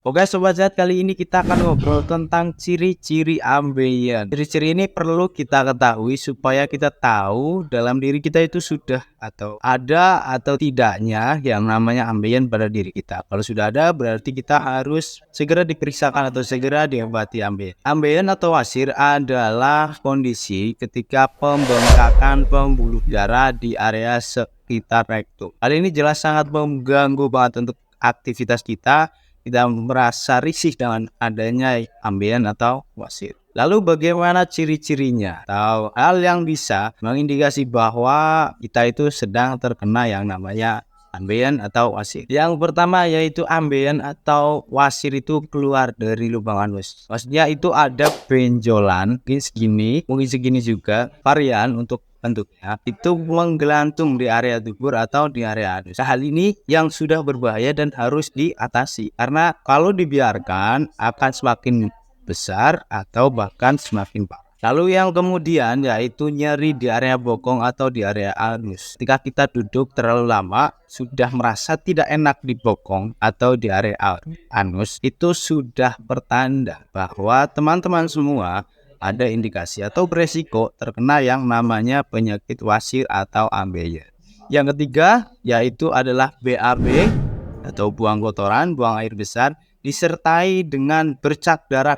Oke Sobat Sehat, kali ini kita akan ngobrol tentang ciri-ciri ambeien. Ciri-ciri ini perlu kita ketahui supaya kita tahu dalam diri kita itu sudah atau ada atau tidaknya yang namanya ambeien pada diri kita. Kalau sudah ada, berarti kita harus segera diperiksakan atau segera diobati ambeien. Ambeien atau wasir adalah kondisi ketika pembengkakan pembuluh darah di area sekitar rektum. Hal ini jelas sangat mengganggu banget untuk aktivitas kita merasa risih dengan adanya ambeien atau wasir. Lalu bagaimana ciri-cirinya atau hal yang bisa mengindikasi bahwa kita itu sedang terkena yang namanya ambeien atau wasir? Yang pertama yaitu ambeien atau wasir itu keluar dari lubang anus. Maksudnya itu ada benjolan, mungkin segini juga, varian untuk bentuknya itu menggelantung di area dubur atau di area anus. Hal ini yang sudah berbahaya dan harus diatasi, karena kalau dibiarkan akan semakin besar atau bahkan semakin parah. Lalu yang kemudian yaitu nyeri di area bokong atau di area anus. Ketika kita duduk terlalu lama, sudah merasa tidak enak di bokong atau di area anus, itu sudah pertanda bahwa teman-teman semua ada indikasi atau beresiko terkena yang namanya penyakit wasir atau ambeien. Yang ketiga yaitu adalah BAB atau buang kotoran, buang air besar, disertai dengan bercak darah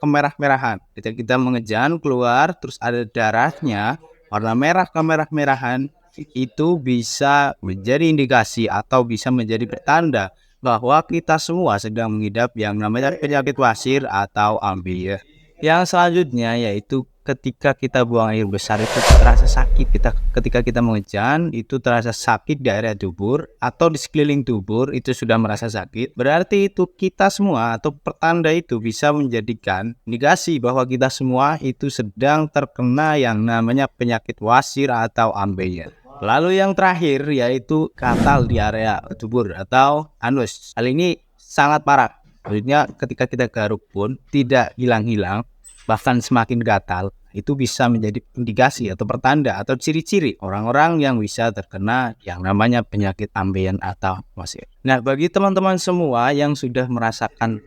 kemerah-merahan. Ketika kita mengejan keluar terus ada darahnya warna merah kemerah-merahan, itu bisa menjadi indikasi atau bisa menjadi pertanda bahwa kita semua sedang mengidap yang namanya penyakit wasir atau ambeien. Yang selanjutnya yaitu ketika kita buang air besar itu terasa sakit. Ketika kita mengejan itu terasa sakit di area dubur atau di sekeliling dubur itu sudah merasa sakit. Berarti itu kita semua atau pertanda itu bisa menjadikan indikasi bahwa kita semua itu sedang terkena yang namanya penyakit wasir atau ambeien. Lalu yang terakhir yaitu gatal di area dubur atau anus. Hal ini sangat parah. Maksudnya ketika kita garuk pun tidak hilang-hilang, bahkan semakin gatal. Itu bisa menjadi indikasi atau pertanda atau ciri-ciri orang-orang yang bisa terkena yang namanya penyakit ambeien atau wasir. Nah, bagi teman-teman semua yang sudah merasakan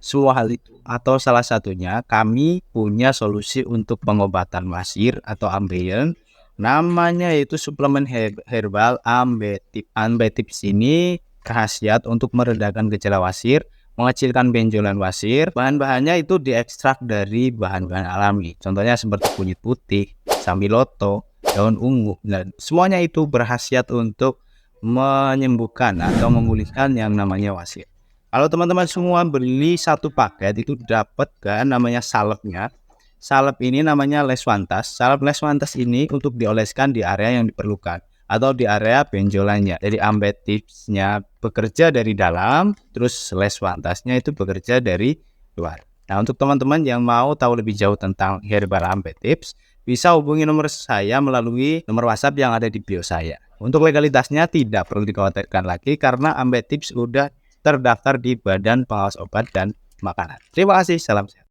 semua hal itu atau salah satunya, kami punya solusi untuk pengobatan wasir atau ambeien. Namanya yaitu suplemen herbal Ambetips. Ambetips ini khasiat untuk meredakan gejala wasir, mengecilkan benjolan wasir. Bahan-bahannya itu diekstrak dari bahan-bahan alami. Contohnya seperti kunyit putih, sambiloto, daun ungu. Dan semuanya itu berkhasiat untuk menyembuhkan atau memulihkan yang namanya wasir. Kalau teman-teman semua beli satu paket itu dapat kan namanya salepnya. Salep ini namanya leswantas. Salep leswantas ini untuk dioleskan di area yang diperlukan atau di area benjolannya. Jadi Ambetipsnya bekerja dari dalam, terus leswantasnya itu bekerja dari luar. Nah, untuk teman-teman yang mau tahu lebih jauh tentang herbal Ambetips, bisa hubungi nomor saya melalui nomor WhatsApp yang ada di bio saya. Untuk legalitasnya tidak perlu dikhawatirkan lagi karena Ambetips sudah terdaftar di Badan Pengawas Obat dan Makanan. Terima kasih, salam sehat.